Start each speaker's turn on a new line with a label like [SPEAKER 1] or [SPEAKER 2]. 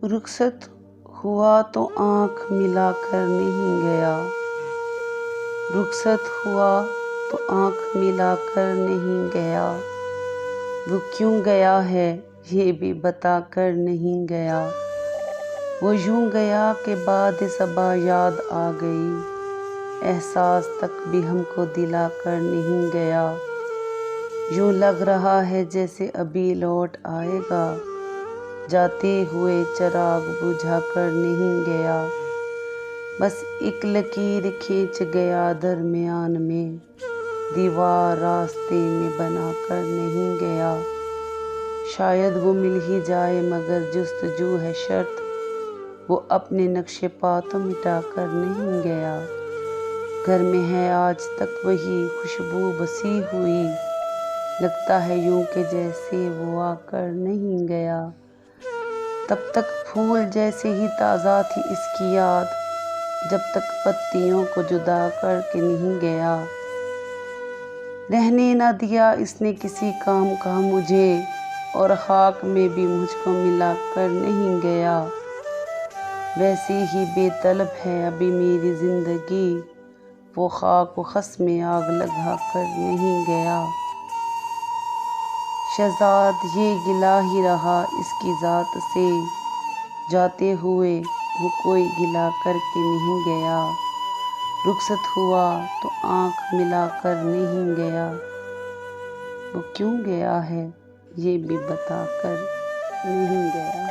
[SPEAKER 1] रुखसत हुआ तो आँख मिलाकर नहीं गया। रुखसत हुआ तो आँख मिलाकर नहीं गया। वो क्यों गया है ये भी बता कर नहीं गया। वो यूं गया कि बाद सबा याद आ गई। एहसास तक भी हमको दिला कर नहीं गया। यूं लग रहा है जैसे अभी लौट आएगा। जाते हुए चिराग बुझा कर नहीं गया। बस एक लकीर खींच गया दरमियान में। दीवार रास्ते में बना कर नहीं गया। शायद वो मिल ही जाए मगर जुस्तजू है शर्त। वो अपने नक्शे पा तो मिटा कर नहीं गया। घर में है आज तक वही खुशबू बसी हुई। लगता है यूं के जैसे वो आकर नहीं गया। तब तक फूल जैसे ही ताज़ा थी इसकी याद। जब तक पत्तियों को जुदा करके नहीं गया। रहने ना दिया इसने किसी काम का मुझे। और खाक में भी मुझको मिला कर नहीं गया। वैसे ही बेतलब है अभी मेरी ज़िंदगी। वो खाक व खस में आग लगा कर नहीं गया। शहजाद ये गिला ही रहा इसकी ज़ात से। जाते हुए वो कोई गिला करके नहीं गया। रुखसत हुआ तो आँख मिला कर नहीं गया। वो क्यों गया है ये भी बता कर नहीं गया।